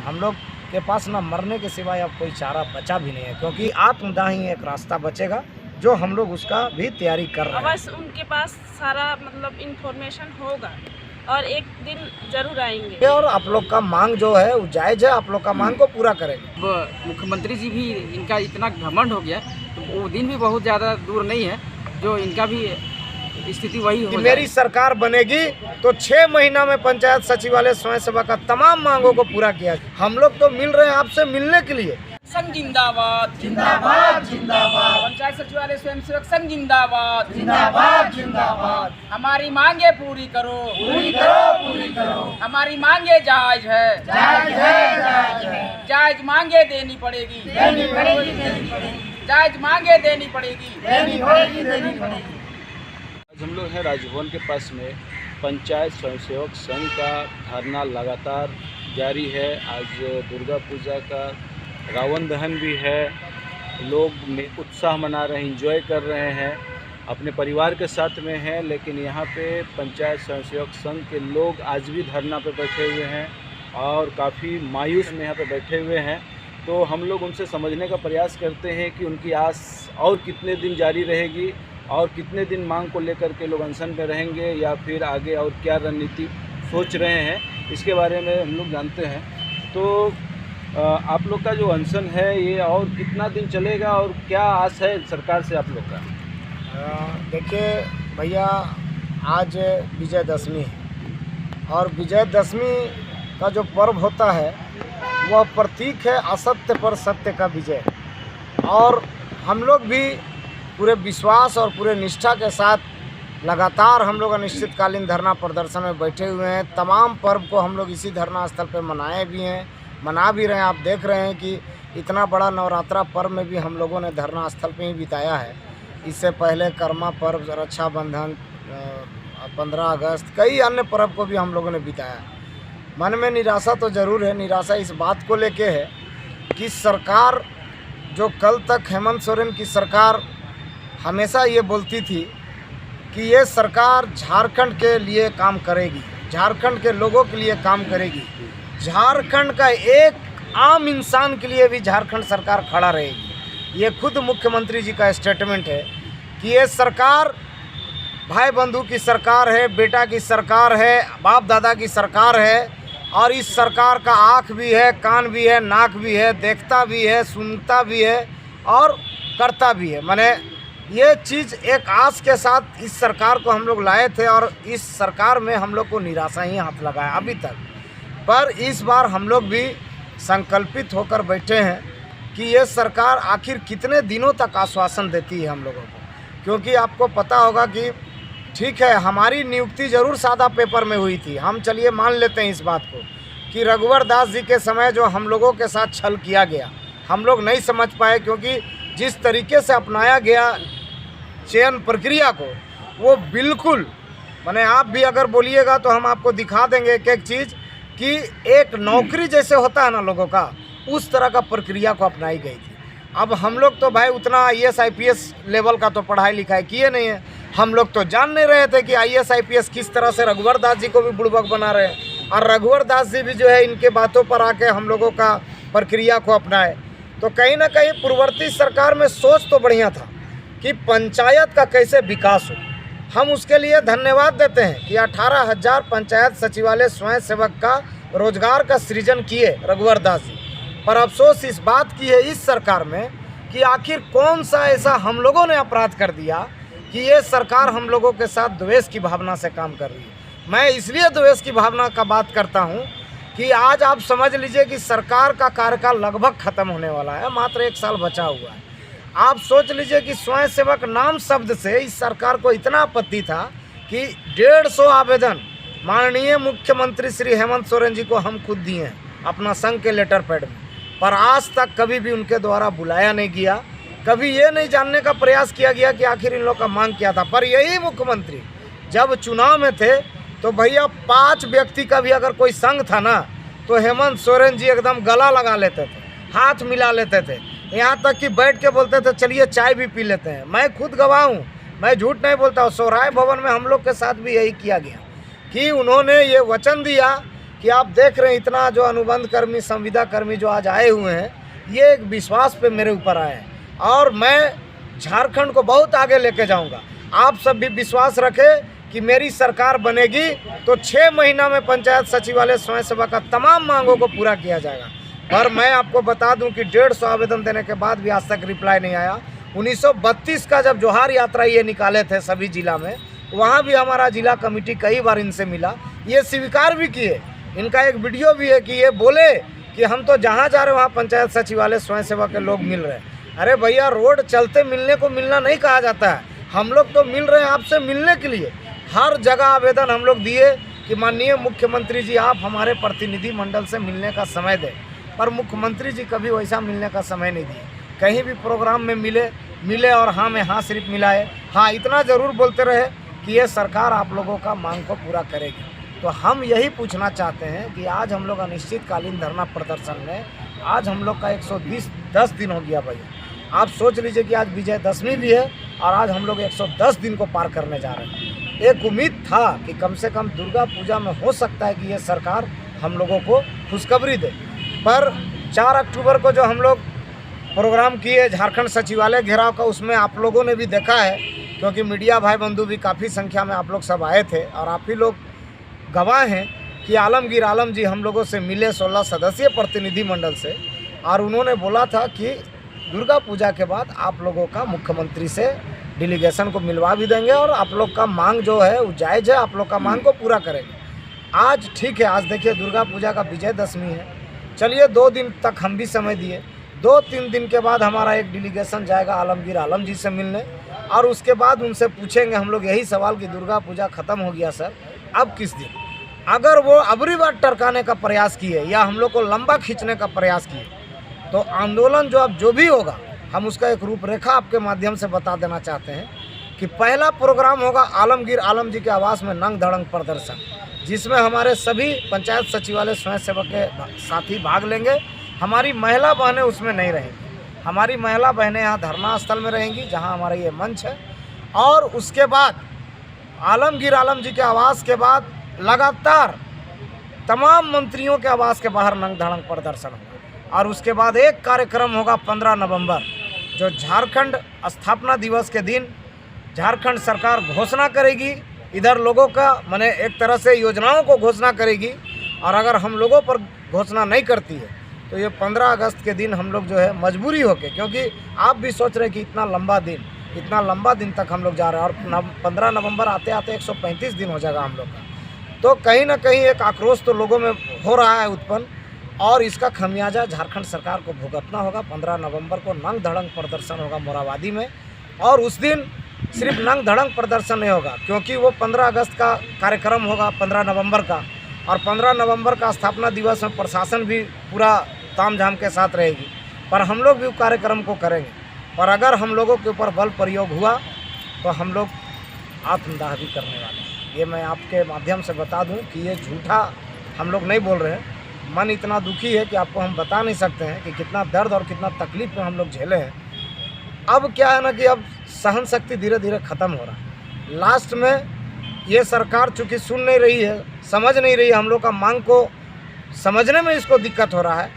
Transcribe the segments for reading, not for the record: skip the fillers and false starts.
हम लोग के पास ना मरने के सिवाय अब कोई चारा बचा भी नहीं है, क्योंकि आत्मदाह ही एक रास्ता बचेगा जो हम लोग उसका भी तैयारी कर रहे हैं। बस उनके पास सारा मतलब इन्फॉर्मेशन होगा और एक दिन जरूर आएंगे। और आप लोग का मांग जो है वो जायज़ है, आप लोग का मांग को पूरा करेंगे। मुख्यमंत्री जी भी इनका इतना घमंड हो गया तो वो दिन भी बहुत ज़्यादा दूर नहीं है जो इनका भी स्थिति वही हो मेरी सरकार बनेगी तो 6 महीना में पंचायत सचिवालय स्वयं सेवक का तमाम मांगों को पूरा किया। हम लोग तो मिल रहे हैं आपसे मिलने के लिए। संघ जिंदाबाद जिंदाबाद जिंदाबाद, पंचायत सचिवालय स्वयंसेवक संघ जिंदाबाद जिंदाबाद जिंदाबाद। हमारी मांगे पूरी करो, पूरी करो, पूरी करो। हमारी मांगे जायज है, जायज है, जायज है। जायज मांगे देनी पड़ेगी, देनी पड़ेगी, देनी पड़ेगी। जायज मांगे देनी पड़ेगी, देनी पड़ेगी, देनी पड़ेगी। आज हम लोग हैं राजभवन के पास में। पंचायत स्वयंसेवक संघ का धरना लगातार जारी है। आज दुर्गा पूजा का रावण दहन भी है। लोग में उत्साह मना रहे हैं, एंजॉय कर रहे हैं, अपने परिवार के साथ में हैं। लेकिन यहाँ पे पंचायत स्वयंसेवक संघ के लोग आज भी धरना पे बैठे हुए हैं और काफ़ी मायूस में यहाँ पे बैठे हुए हैं। तो हम लोग उनसे समझने का प्रयास करते हैं कि उनकी आस और कितने दिन जारी रहेगी और कितने दिन मांग को लेकर के लोग अनशन पे रहेंगे या फिर आगे और क्या रणनीति सोच रहे हैं, इसके बारे में हम लोग जानते हैं। तो आप लोग का जो अनशन है ये और कितना दिन चलेगा और क्या आस है सरकार से आप लोग का? देखिए भैया, आज विजयदशमी है और विजयदशमी का जो पर्व होता है वह प्रतीक है असत्य पर सत्य का विजय। और हम लोग भी पूरे विश्वास और पूरे निष्ठा के साथ लगातार हम लोग अनिश्चितकालीन धरना प्रदर्शन में बैठे हुए हैं। तमाम पर्व को हम लोग इसी धरना स्थल पर मनाए भी हैं, मना भी रहे हैं। आप देख रहे हैं कि इतना बड़ा नवरात्रा पर्व में भी हम लोगों ने धरना स्थल पे ही बिताया है। इससे पहले कर्मा पर्व, रक्षाबंधन, 15 अगस्त, कई अन्य पर्व को भी हम लोगों ने बिताया। मन में निराशा तो ज़रूर है। निराशा इस बात को लेके है कि सरकार जो कल तक हेमंत सोरेन की सरकार हमेशा ये बोलती थी कि ये सरकार झारखंड के लिए काम करेगी, झारखंड के लोगों के लिए काम करेगी, झारखंड का एक आम इंसान के लिए भी झारखंड सरकार खड़ा रहेगी। ये खुद मुख्यमंत्री जी का स्टेटमेंट है कि ये सरकार भाई बंधु की सरकार है, बेटा की सरकार है, बाप दादा की सरकार है। और इस सरकार का आँख भी है, कान भी है, नाक भी है, देखता भी है, सुनता भी है और करता भी है। माने ये चीज़ एक आस के साथ इस सरकार को हम लोग लाए थे और इस सरकार में हम लोग को निराशा ही हाथ लगा है अभी तक। पर इस बार हम लोग भी संकल्पित होकर बैठे हैं कि ये सरकार आखिर कितने दिनों तक आश्वासन देती है हम लोगों को। क्योंकि आपको पता होगा कि ठीक है, हमारी नियुक्ति ज़रूर सादा पेपर में हुई थी। हम चलिए मान लेते हैं इस बात को कि रघुवर दास जी के समय जो हम लोगों के साथ छल किया गया हम लोग नहीं समझ पाए, क्योंकि जिस तरीके से अपनाया गया चयन प्रक्रिया को वो बिल्कुल, माने आप भी अगर बोलिएगा तो हम आपको दिखा देंगे एक एक चीज़ कि एक नौकरी जैसे होता है ना लोगों का, उस तरह का प्रक्रिया को अपनाई गई थी। अब हम लोग तो भाई उतना IAS IPS लेवल का तो पढ़ाई लिखाई किए नहीं है। हम लोग तो जान नहीं रहे थे कि IAS IPS किस तरह से रघुवर दास जी को भी बुड़बक बना रहे हैं और रघुवर दास जी भी जो है इनके बातों पर आके हम लोगों का प्रक्रिया को अपनाए। तो कहीं ना कहीं पूर्ववर्ती सरकार में सोच तो बढ़िया था कि पंचायत का कैसे विकास हो। हम उसके लिए धन्यवाद देते हैं कि 18,000 पंचायत सचिवालय स्वयं सेवक का रोजगार का सृजन किए रघुवर दास जी। पर अफसोस इस बात की है इस सरकार में कि आखिर कौन सा ऐसा हम लोगों ने अपराध कर दिया कि ये सरकार हम लोगों के साथ द्वेष की भावना से काम कर रही है। मैं इसलिए द्वेष की भावना का बात करता हूँ कि आज आप समझ लीजिए कि सरकार का कार्यकाल लगभग ख़त्म होने वाला है, मात्र 1 साल बचा हुआ है। आप सोच लीजिए कि स्वयं सेवक नाम शब्द से इस सरकार को इतना आपत्ति था कि 150 आवेदन माननीय मुख्यमंत्री श्री हेमंत सोरेन जी को हम खुद दिए हैं अपना संघ के लेटर पैड में, पर आज तक कभी भी उनके द्वारा बुलाया नहीं गया। कभी ये नहीं जानने का प्रयास किया गया कि आखिर इन लोग का मांग क्या था। पर यही मुख्यमंत्री जब चुनाव में थे तो भैया 5 व्यक्ति का भी अगर कोई संघ था ना तो हेमंत सोरेन जी एकदम गला लगा लेते थे, हाथ मिला लेते थे, यहाँ तक कि बैठ के बोलते थे चलिए चाय भी पी लेते हैं। मैं खुद गवाह हूँ, मैं झूठ नहीं बोलता हूँ। सोहराय भवन में हम लोग के साथ भी यही किया गया कि उन्होंने ये वचन दिया कि आप देख रहे हैं इतना जो अनुबंध कर्मी, संविदा कर्मी जो आज आए हुए हैं, ये एक विश्वास पे मेरे ऊपर आए हैं और मैं झारखंड को बहुत आगे लेके जाऊंगा। आप सब भी विश्वास रखें कि मेरी सरकार बनेगी तो 6 महीना में पंचायत सचिवालय स्वयं सेवा का तमाम मांगों को पूरा किया जाएगा। पर मैं आपको बता दूं कि 150 आवेदन देने के बाद भी आज तक रिप्लाई नहीं आया। 1932 का जब जोहार यात्रा ये निकाले थे सभी जिला में, वहाँ भी हमारा जिला कमेटी कई बार इनसे मिला, ये स्वीकार भी किए। इनका एक वीडियो भी है कि ये बोले कि हम तो जहाँ जा रहे हैं वहाँ पंचायत सचिवालय स्वयं सेवा के लोग मिल रहे हैं। अरे भैया, रोड चलते मिलने को मिलना नहीं कहा जाता है। हम लोग तो मिल रहे हैं आपसे मिलने के लिए। हर जगह आवेदन हम लोग दिए कि माननीय मुख्यमंत्री जी आप हमारे प्रतिनिधि मंडल से मिलने का समय दें, पर मुख्यमंत्री जी कभी वैसा मिलने का समय नहीं दिए। कहीं भी प्रोग्राम में मिले और हाँ में हाँ सिर्फ मिलाए। हाँ, इतना ज़रूर बोलते रहे कि ये सरकार आप लोगों का मांग को पूरा करेगी। तो हम यही पूछना चाहते हैं कि आज हम लोग अनिश्चितकालीन धरना प्रदर्शन में, आज हम लोग का 110 दिन हो गया भैया। आप सोच लीजिए कि आज विजयदशमी भी है और आज हम लोग 110 दिन को पार करने जा रहे हैं। एक उम्मीद था कि कम से कम दुर्गा पूजा में हो सकता है कि ये सरकार हम लोगों को खुशखबरी दे, पर 4 अक्टूबर को जो हम लोग प्रोग्राम किए झारखंड सचिवालय घेराव का, उसमें आप लोगों ने भी देखा है, क्योंकि मीडिया भाई बंधु भी काफ़ी संख्या में आप लोग सब आए थे और आप ही लोग गवाह हैं कि आलमगीर आलम जी हम लोगों से मिले 16 सदस्यीय प्रतिनिधि मंडल से, और उन्होंने बोला था कि दुर्गा पूजा के बाद आप लोगों का मुख्यमंत्री से डेलीगेशन को मिलवा भी देंगे और आप लोग का मांग जो है वो जायज़ है, आप लोग का मांग को पूरा करेंगे। आज ठीक है, आज देखिए दुर्गा पूजा का विजयदशमी है। चलिए 2 दिन तक हम भी समय दिए। 2-3 दिन के बाद हमारा एक डेलीगेशन जाएगा आलमगीर आलम जी से मिलने, और उसके बाद उनसे पूछेंगे हम लोग यही सवाल कि दुर्गा पूजा ख़त्म हो गया सर, अब किस दिन? अगर वो अबरी बार टरकाने का प्रयास किए या हम लोग को लंबा खींचने का प्रयास किए, तो आंदोलन जो अब जो भी होगा, हम उसका एक रूपरेखा आपके माध्यम से बता देना चाहते हैं कि पहला प्रोग्राम होगा आलमगीर आलम जी के आवास में नंग धड़ंग प्रदर्शन, जिसमें हमारे सभी पंचायत सचिवालय स्वयं सेवक के साथी भाग लेंगे। हमारी महिला बहनें उसमें नहीं रहेंगी। हमारी महिला बहनें यहाँ धरना स्थल में रहेंगी जहाँ हमारा ये मंच है, और उसके बाद आलमगीर आलम जी के आवास के बाद लगातार तमाम मंत्रियों के आवास के बाहर नंग धड़ंग प्रदर्शन होगा। और उसके बाद एक कार्यक्रम होगा 15 नवंबर, जो झारखंड स्थापना दिवस के दिन झारखंड सरकार घोषणा करेगी, इधर लोगों का माने एक तरह से योजनाओं को घोषणा करेगी, और अगर हम लोगों पर घोषणा नहीं करती है तो ये 15 अगस्त के दिन हम लोग जो है मजबूरी होके, क्योंकि आप भी सोच रहे हैं कि इतना लंबा दिन तक हम लोग जा रहे हैं, और 15 नवंबर आते आते 135 दिन हो जाएगा हम लोग का। तो कहीं ना कहीं एक आक्रोश तो लोगों में हो रहा है उत्पन्न, और इसका खमियाजा झारखंड सरकार को भुगतना होगा। 15 नवंबर को नंग धड़ंग प्रदर्शन होगा मोराबादी में, और उस दिन सिर्फ नंग धड़ंग प्रदर्शन नहीं होगा, क्योंकि वो 15 अगस्त का कार्यक्रम होगा 15 नवंबर का, और 15 नवंबर का स्थापना दिवस में प्रशासन भी पूरा तामझाम के साथ रहेगी, पर हम लोग भी कार्यक्रम को करेंगे। और अगर हम लोगों के ऊपर बल प्रयोग हुआ तो हम लोग आत्मदाह भी करने वाले हैं। ये मैं आपके माध्यम से बता दूं कि ये झूठा हम लोग नहीं बोल रहे हैं। मन इतना दुखी है कि आपको हम बता नहीं सकते हैं कि कितना दर्द और कितना तकलीफ में हम लोग झेले हैं। अब क्या है ना कि अब सहन शक्ति धीरे धीरे ख़त्म हो रहा है। लास्ट में ये सरकार चूँकि सुन नहीं रही है, समझ नहीं रही है, हम लोग का मांग को समझने में इसको दिक्कत हो रहा है,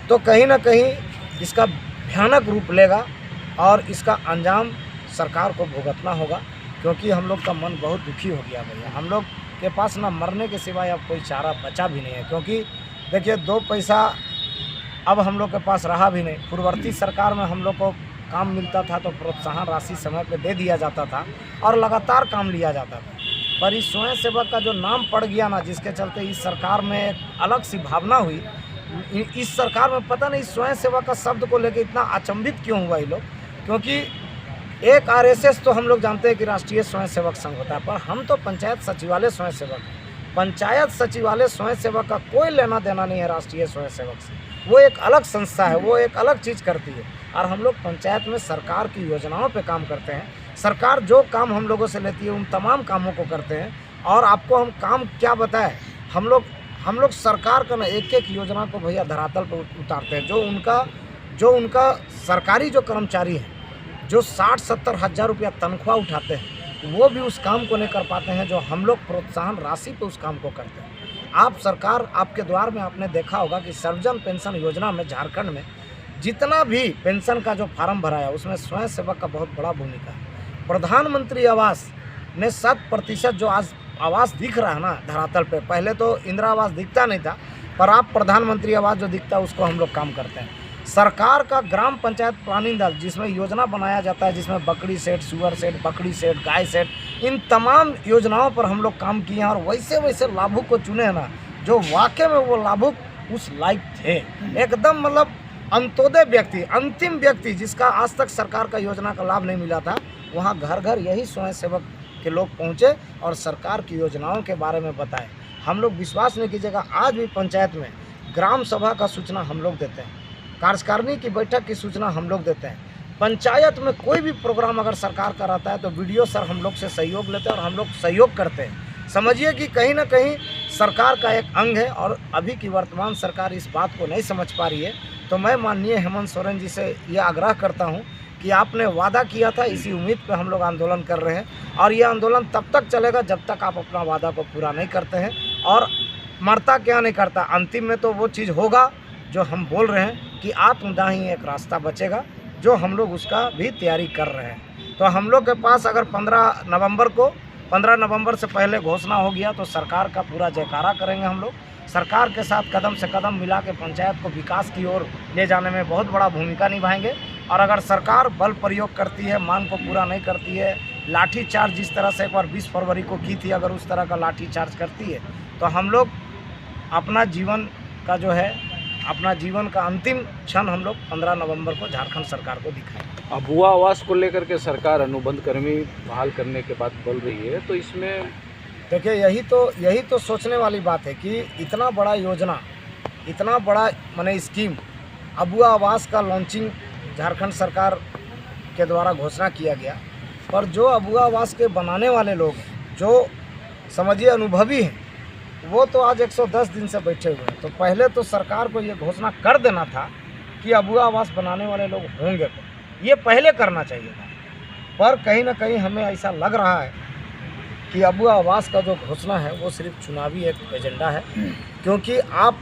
तो कहीं ना कहीं इसका भयानक रूप लेगा और इसका अंजाम सरकार को भुगतना होगा, क्योंकि हम लोग का मन बहुत दुखी हो गया भैया। हम लोग के पास ना मरने के सिवाय अब कोई चारा बचा भी नहीं है, क्योंकि देखिए 2 पैसा अब हम लोग के पास रहा भी नहीं। पूर्ववर्ती सरकार में हम लोग को काम मिलता था तो प्रोत्साहन राशि समय पे दे दिया जाता था और लगातार काम लिया जाता था, पर इस स्वयं सेवक का जो नाम पड़ गया ना, जिसके चलते इस सरकार में एक अलग सी भावना हुई। इस सरकार में पता नहीं स्वयं सेवक का शब्द को लेकर इतना अचंभित क्यों हुआ ये लोग, क्योंकि एक RSS तो हम लोग जानते हैं कि राष्ट्रीय स्वयं सेवक संघ होता है, पर हम तो पंचायत सचिवालय स्वयं सेवक हैं। पंचायत सचिवालय स्वयं सेवक का कोई लेना देना नहीं है राष्ट्रीय स्वयं सेवक से। वो एक अलग संस्था है, वो एक अलग चीज़ करती है, और हम लोग पंचायत में सरकार की योजनाओं पे काम करते हैं। सरकार जो काम हम लोगों से लेती है उन तमाम कामों को करते हैं। और आपको हम काम क्या बताएं, हम लोग सरकार का ना एक एक योजना को भैया धरातल पर उतारते हैं। जो उनका सरकारी जो कर्मचारी हैं, जो 60-70 हज़ार रुपया तनख्वाह उठाते हैं, वो भी उस काम को नहीं कर पाते हैं जो हम लोग प्रोत्साहन राशि पे उस काम को करते हैं। आप सरकार आपके द्वार में आपने देखा होगा कि सर्वजन पेंशन योजना में झारखंड में जितना भी पेंशन का जो फार्म भरा है उसमें स्वयं सेवक का बहुत बड़ा भूमिका है। प्रधानमंत्री आवास में 100% जो आज आवास दिख रहा है ना धरातल पे, पहले तो इंदिरा आवास दिखता नहीं था, पर आप प्रधानमंत्री आवास जो दिखता है उसको हम लोग काम करते हैं। सरकार का ग्राम पंचायत प्लानिंग दल जिसमें योजना बनाया जाता है, जिसमें बकरी सेट, सुअर सेट, बकरी सेट, गाय सेट, इन तमाम योजनाओं पर हम लोग काम किए हैं और वैसे वैसे लाभुक को चुने हैं ना जो वाकई में वो लाभुक उस लायक थे। एकदम मतलब अंत्योदय व्यक्ति, अंतिम व्यक्ति जिसका आज तक सरकार का योजना का लाभ नहीं मिला था, वहाँ घर घर यही स्वयं सेवक के लोग पहुँचे और सरकार की योजनाओं के बारे में बताए। हम लोग विश्वास नहीं कीजिएगा, आज भी पंचायत में ग्राम सभा का सूचना हम लोग देते हैं, कार्यकारिणी की बैठक की सूचना हम लोग देते हैं। पंचायत में कोई भी प्रोग्राम अगर सरकार का रहता है तो वीडियो सर हम लोग से सहयोग लेते हैं और हम लोग सहयोग करते हैं। समझिए कि कहीं ना कहीं सरकार का एक अंग है और अभी की वर्तमान सरकार इस बात को नहीं समझ पा रही है। तो मैं माननीय हेमंत सोरेन जी से ये आग्रह करता हूँ कि आपने वादा किया था, इसी उम्मीद पे हम लोग आंदोलन कर रहे हैं और ये आंदोलन तब तक चलेगा जब तक आप अपना वादा को पूरा नहीं करते हैं। और मरता क्या नहीं करता, अंतिम में तो वो चीज़ होगा जो हम बोल रहे हैं कि आत्मदाही एक रास्ता बचेगा, जो हम लोग उसका भी तैयारी कर रहे हैं। तो हम लोग के पास अगर 15 नवंबर से पहले घोषणा हो गया तो सरकार का पूरा जयकारा करेंगे। हम लोग सरकार के साथ कदम से कदम मिला के पंचायत को विकास की ओर ले जाने में बहुत बड़ा भूमिका निभाएंगे। और अगर सरकार बल प्रयोग करती है, मांग को पूरा नहीं करती है, लाठी चार्ज जिस तरह से एक बार 20 फरवरी को की थी, अगर उस तरह का लाठी चार्ज करती है तो हम लोग अपना जीवन का जो है, अपना जीवन का अंतिम क्षण हम लोग 15 नवंबर को झारखंड सरकार को दिखाएंगे। अबुआ आवास को लेकर के सरकार अनुबंध कर्मी बहाल करने के बात बोल रही है, तो इसमें देखिए यही तो सोचने वाली बात है कि इतना बड़ा योजना, इतना बड़ा माने स्कीम अबुआ आवास का लॉन्चिंग झारखंड सरकार के द्वारा घोषणा किया गया, पर जो अबुआ आवास के बनाने वाले लोग हैं, जो समझिए अनुभवी हैं, वो तो आज 110 दिन से बैठे हुए हैं। तो पहले तो सरकार को ये घोषणा कर देना था कि अबुआ आवास बनाने वाले लोग होंगे, तो ये पहले करना चाहिए था। पर कहीं ना कहीं हमें ऐसा लग रहा है कि अबुआ आवास का जो घोषणा है वो सिर्फ चुनावी एक एजेंडा है, क्योंकि आप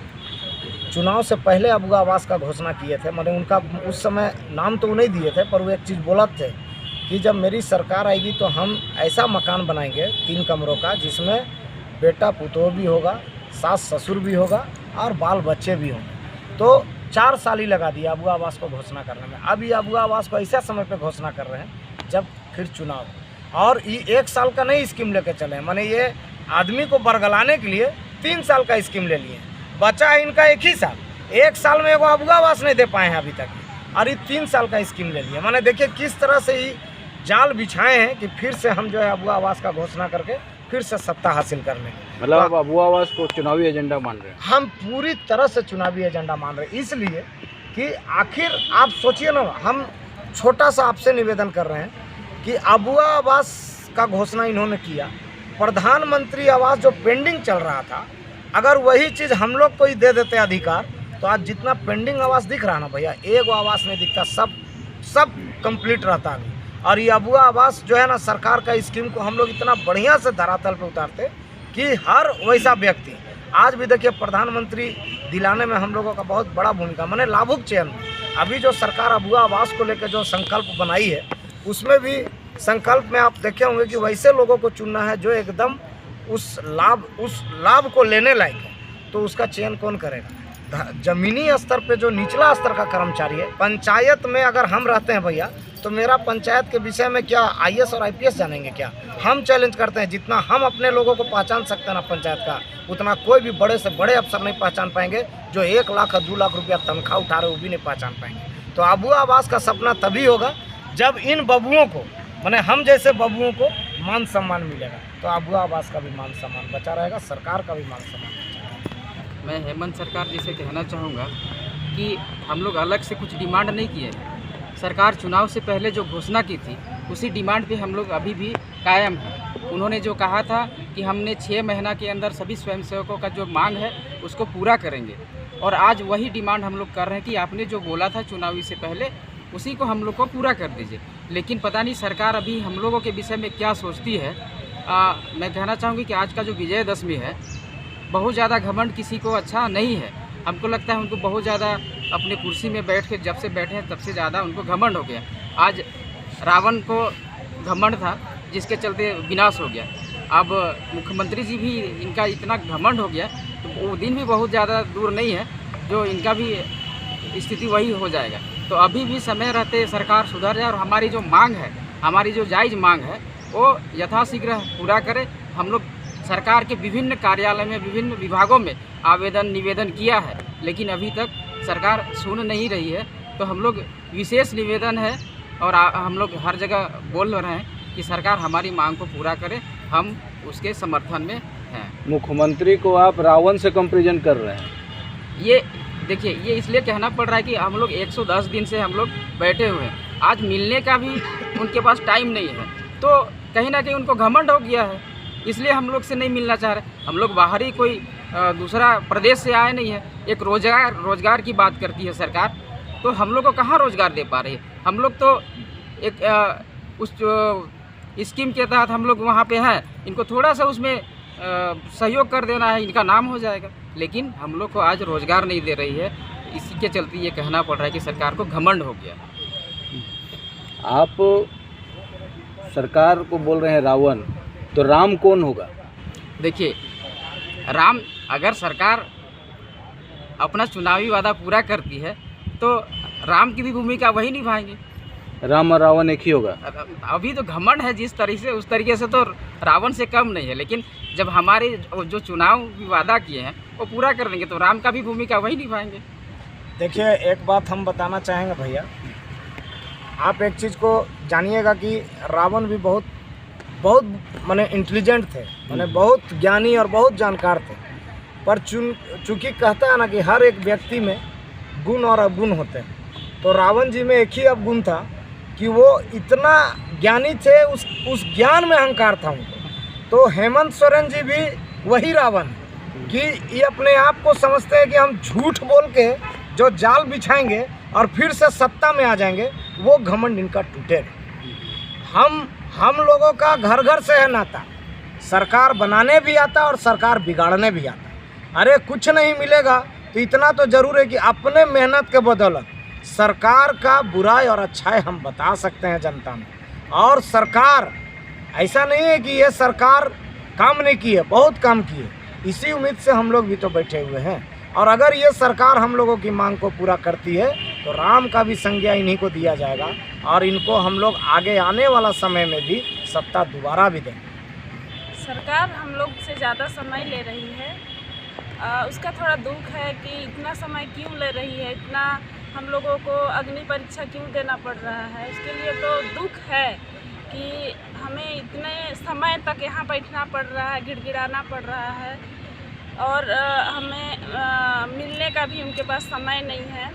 चुनाव से पहले अबुआ आवास का घोषणा किए थे, मैंने उनका उस समय नाम तो नहीं दिए थे, पर वो एक चीज़ बोला थे कि जब मेरी सरकार आएगी तो हम ऐसा मकान बनाएंगे 3 कमरों का जिसमें बेटा पुतोह भी होगा, सास ससुर भी होगा और बाल बच्चे भी होंगे। तो 4 साल ही लगा दिया अबुआ आवास को घोषणा करने में। अब ये अबुआ आवास को ऐसा समय पे घोषणा कर रहे हैं जब फिर चुनाव, और ये 1 साल का नहीं स्कीम लेके चले हैं, माने ये आदमी को बरगलाने के लिए 3 साल का स्कीम ले लिए हैं। बचा है इनका 1 ही साल, 1 साल में वो अबुआ आवास नहीं दे पाए हैं अभी तक, और ये 3 साल का स्कीम ले लिए। माने देखिए किस तरह से ही जाल बिछाए हैं कि फिर से हम जो है अबुआ आवास का घोषणा करके फिर से सत्ता हासिल कर लेंगे। मतलब आप अबुआ आवास को चुनावी एजेंडा मान रहे हैं? हम पूरी तरह से चुनावी एजेंडा मान रहे हैं, इसलिए कि आखिर आप सोचिए ना, हम छोटा सा आपसे निवेदन कर रहे हैं कि अबुआ आवास का घोषणा इन्होंने किया, प्रधानमंत्री आवास जो पेंडिंग चल रहा था, अगर वही चीज़ हम लोग को ही दे देते अधिकार, तो आज जितना पेंडिंग आवास दिख रहा ना भैया, एक आवास नहीं दिखता, सब कंप्लीट रहता अभी। और ये अबुआ आवास जो है ना, सरकार का स्कीम को हम लोग इतना बढ़िया से धरातल पे उतारते कि हर वैसा व्यक्ति, आज भी देखिए प्रधानमंत्री दिलाने में हम लोगों का बहुत बड़ा भूमिका, माने लाभुक चयन। अभी जो सरकार अबुआ आवास को लेकर जो संकल्प बनाई है, उसमें भी संकल्प में आप देखे होंगे कि वैसे लोगों को चुनना है जो एकदम उस लाभ को लेने लायक है। तो उसका चयन कौन करेगा? जमीनी स्तर पे जो निचला स्तर का कर्मचारी है, पंचायत में अगर हम रहते हैं भैया, तो मेरा पंचायत के विषय में क्या IAS और IPS जानेंगे क्या? हम चैलेंज करते हैं, जितना हम अपने लोगों को पहचान सकते हैं ना पंचायत का, उतना कोई भी बड़े से बड़े अफसर नहीं पहचान पाएंगे। जो 1 लाख और 2 लाख रुपया तनख्वाह उठा रहे वो भी नहीं पहचान पाएंगे। तो अबुआ आवास का सपना तभी होगा जब इन बबुओं को, माने हम जैसे बबुओं को मान सम्मान मिलेगा, तो अबुआ आवास का भी मान सम्मान बचा रहेगा, सरकार का भी मान सम्मान बचा रहेगा। मैं हेमंत सरकार जी से कहना चाहूँगा कि हम लोग अलग से कुछ डिमांड नहीं किए हैं। सरकार चुनाव से पहले जो घोषणा की थी उसी डिमांड पे हम लोग अभी भी कायम हैं। उन्होंने जो कहा था कि हमने 6 महीना के अंदर सभी स्वयंसेवकों का जो मांग है उसको पूरा करेंगे, और आज वही डिमांड हम लोग कर रहे हैं कि आपने जो बोला था चुनावी से पहले उसी को हम लोग को पूरा कर दीजिए। लेकिन पता नहीं सरकार अभी हम लोगों के विषय में क्या सोचती है। मैं कहना चाहूँगी कि आज का जो विजयदशमी है बहुत ज़्यादा घमंड किसी को अच्छा नहीं है। हमको लगता है उनको बहुत ज़्यादा अपने कुर्सी में बैठ के जब से बैठे हैं तब से ज़्यादा उनको घमंड हो गया। आज रावण को घमंड था जिसके चलते विनाश हो गया। अब मुख्यमंत्री जी भी इनका इतना घमंड हो गया तो वो दिन भी बहुत ज़्यादा दूर नहीं है जो इनका भी स्थिति वही हो जाएगा। तो अभी भी समय रहते सरकार सुधर जाए और हमारी जो मांग है, हमारी जो जायज़ मांग है वो यथाशीघ्र पूरा करे। हम लोग सरकार के विभिन्न कार्यालय में, विभिन्न विभागों में आवेदन निवेदन किया है, लेकिन अभी तक सरकार सुन नहीं रही है। तो हम लोग विशेष निवेदन है और हम लोग हर जगह बोल रहे हैं कि सरकार हमारी मांग को पूरा करे, हम उसके समर्थन में हैं। मुख्यमंत्री को आप रावण से कंपेरिजन कर रहे हैं। ये देखिए, ये इसलिए कहना पड़ रहा है कि हम लोग 110 दिन से हम लोग बैठे हुए हैं। आज मिलने का भी उनके पास टाइम नहीं है, तो कहीं ना कहीं उनको घमंड हो गया है, इसलिए हम लोग से नहीं मिलना चाह रहे। हम लोग बाहरी कोई दूसरा प्रदेश से आए नहीं है। एक रोजगार की बात करती है सरकार, तो हम लोग को कहाँ रोजगार दे पा रही है। हम लोग तो एक उस स्कीम के तहत हम लोग वहाँ पे हैं, इनको थोड़ा सा उसमें सहयोग कर देना है, इनका नाम हो जाएगा। लेकिन हम लोग को आज रोजगार नहीं दे रही है, इसी के चलते ये कहना पड़ रहा है कि सरकार को घमंड हो गया। आप सरकार को बोल रहे हैं रावण, तो राम कौन होगा? देखिए, राम अगर सरकार अपना चुनावी वादा पूरा करती है तो राम की भी भूमिका वही निभाएंगे। राम और रावण एक ही होगा। अभी तो घमंड है जिस तरीके से, उस तरीके से तो रावण से कम नहीं है। लेकिन जब हमारे जो चुनाव वादा किए हैं वो पूरा कर देंगे तो राम का भी भूमिका वही निभाएंगे। देखिए, एक बात हम बताना चाहेंगे भैया, आप एक चीज़ को जानिएगा कि रावण भी बहुत माने इंटेलिजेंट थे, माने बहुत ज्ञानी और बहुत जानकार थे। पर चूँकि कहता है ना कि हर एक व्यक्ति में गुण और अवगुण होते हैं, तो रावण जी में एक ही अवगुण था कि वो इतना ज्ञानी थे, उस ज्ञान में अहंकार था उनको। तो हेमंत सोरेन जी भी वही रावण कि ये अपने आप को समझते हैं कि हम झूठ बोल के जो जाल बिछाएंगे और फिर से सत्ता में आ जाएंगे, वो घमंड इनका टूटेगा। हम लोगों का घर घर से है नाता, सरकार बनाने भी आता और सरकार बिगाड़ने भी आता। अरे कुछ नहीं मिलेगा तो इतना तो ज़रूर है कि अपने मेहनत के बदौलत सरकार का बुराई और अच्छाई हम बता सकते हैं जनता में। और सरकार ऐसा नहीं है कि ये सरकार काम नहीं की है, बहुत काम की है। इसी उम्मीद से हम लोग भी तो बैठे हुए हैं। और अगर ये सरकार हम लोगों की मांग को पूरा करती है तो राम का भी संज्ञा इन्हीं को दिया जाएगा और इनको हम लोग आगे आने वाला समय में भी सत्ता दोबारा भी देंगे। सरकार हम लोग से ज़्यादा समय ले रही है, उसका थोड़ा दुख है कि इतना समय क्यों ले रही है, इतना हम लोगों को अग्नि परीक्षा क्यों देना पड़ रहा है। उसके लिए तो दुख है कि हमें इतने समय तक यहाँ बैठना पड़ रहा है, गिड़गिड़ाना पड़ रहा है और हमें मिलने का भी उनके पास समय नहीं है।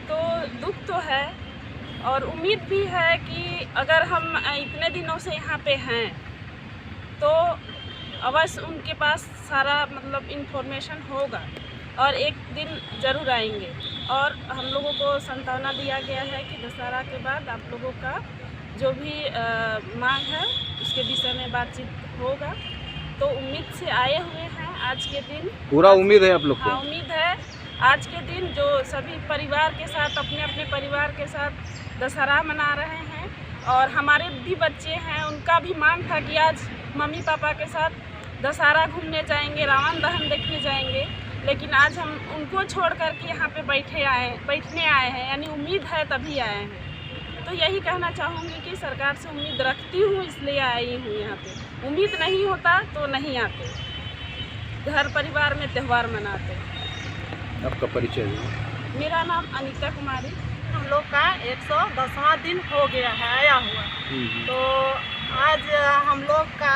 तो दुख तो है और उम्मीद भी है कि अगर हम इतने दिनों से यहाँ पे हैं तो अवश्य उनके पास सारा मतलब इन्फॉर्मेशन होगा और एक दिन ज़रूर आएंगे। और हम लोगों को सांत्वना दिया गया है कि दशहरा के बाद आप लोगों का जो भी मांग है उसके विषय में बातचीत होगा। तो उम्मीद से आए हुए हैं आज के दिन। पूरा उम्मीद है आप लोग को? हाँ, उम्मीद है आज के दिन जो सभी परिवार के साथ, अपने अपने परिवार के साथ दशहरा मना रहे हैं। और हमारे भी बच्चे हैं, उनका भी मांग था कि आज मम्मी पापा के साथ दशहरा घूमने जाएंगे, रावण दहन देखने जाएंगे। लेकिन आज हम उनको छोड़ कर के यहाँ पे बैठने आए हैं, यानी उम्मीद है तभी आए हैं। तो यही कहना चाहूँगी कि सरकार से उम्मीद रखती हूँ इसलिए आई हूँ यहाँ पे। उम्मीद नहीं होता तो नहीं आते, घर परिवार में त्यौहार मनाते। आपका परिचय? मेरा नाम अनीता कुमारी। हम लोग का 110वां दिन हो गया है आया हुआ। तो आज हम लोग का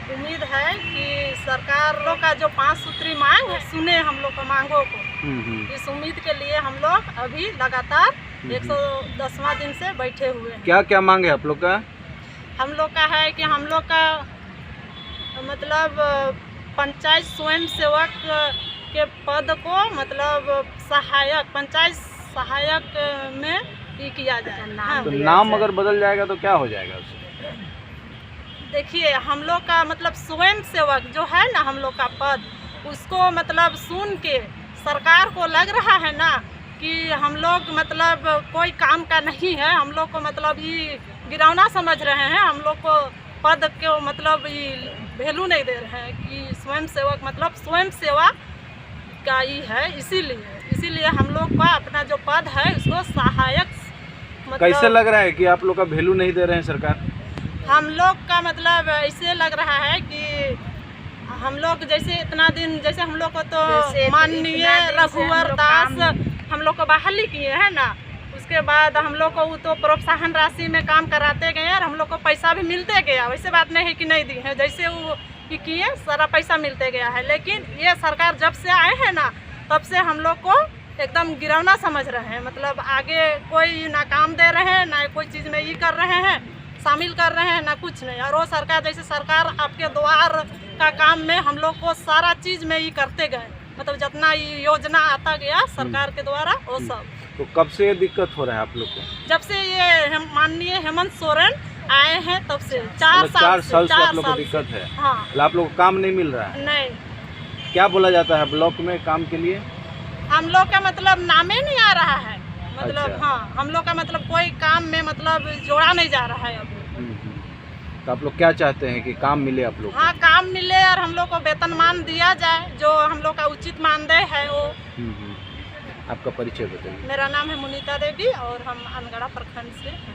उम्मीद है कि सरकार लोग का जो 5 सूत्री मांग है सुने हम लोग को मांगों को। इस उम्मीद के लिए हम लोग अभी लगातार 110वां दिन से बैठे हुए हैं। क्या क्या मांग है आप लोग का? हम लोग का है कि हम लोग का मतलब पंचायत स्वयं सेवक के पद को मतलब सहायक, पंचायत सहायक में ही किया जाए। तो नाम अगर बदल जाएगा तो क्या हो जाएगा उससे? देखिए, हम लोग का मतलब स्वयं सेवक जो है ना, हम लोग का पद उसको मतलब सुन के सरकार को लग रहा है ना कि हम लोग मतलब कोई काम का नहीं है, हम लोग को मतलब ये गिरौना समझ रहे हैं, हम लोग को पद को मतलब ये वैल्यू नहीं दे रहे हैं कि स्वयं सेवक मतलब स्वयं सेवा का ही है। इसीलिए हम लोग का अपना जो पद है उसको सहायक कैसे लग रहा है कि आप लोग का वैल्यू नहीं दे रहे हैं सरकार? हम लोग का मतलब ऐसे लग रहा है कि हम लोग जैसे इतना दिन जैसे हम लोग को तो माननीय रघुवर दास हम लोग को बहाली किए हैं ना, उसके बाद हम लोग को वो तो प्रोत्साहन राशि में काम कराते गए और हम लोग को पैसा भी मिलते गया। वैसे बात नहीं है कि नहीं दी है, जैसे वो किए सारा पैसा मिलते गया है। लेकिन ये सरकार जब से आए हैं ना तब से हम लोग को एकदम गिरौना समझ रहे हैं, मतलब आगे कोई ना काम दे रहे हैं ना कोई चीज़ में ये कर रहे हैं, शामिल कर रहे हैं ना कुछ नहीं। और वो सरकार जैसे सरकार आपके द्वार का काम में हम लोग को सारा चीज़ में ये करते गए, मतलब जितना ये योजना आता गया सरकार के द्वारा वो सब। तो कब से ये दिक्कत हो रहा है आप लोग को? जब से ये माननीय हेमंत सोरेन आए हैं तब से 4 साल से आप लोग को दिक्कत है। हाँ, आप लोग को काम नहीं मिल रहा है? नहीं। क्या बोला जाता है ब्लॉक में काम के लिए? हम लोग का मतलब नाम ही नहीं आ रहा है, मतलब अच्छा। हाँ हम लोग का मतलब कोई काम में मतलब जोड़ा नहीं जा रहा है अभी। तो आप लोग क्या चाहते हैं कि काम मिले आप लोग को? हाँ काम मिले और हम लोग को वेतनमान दिया जाए जो हम लोग का उचित मानदेय है वो। आपका परिचय बताइए। मेरा नाम है मुनीता देवी और हम अनगढ़ा प्रखंड से हैं।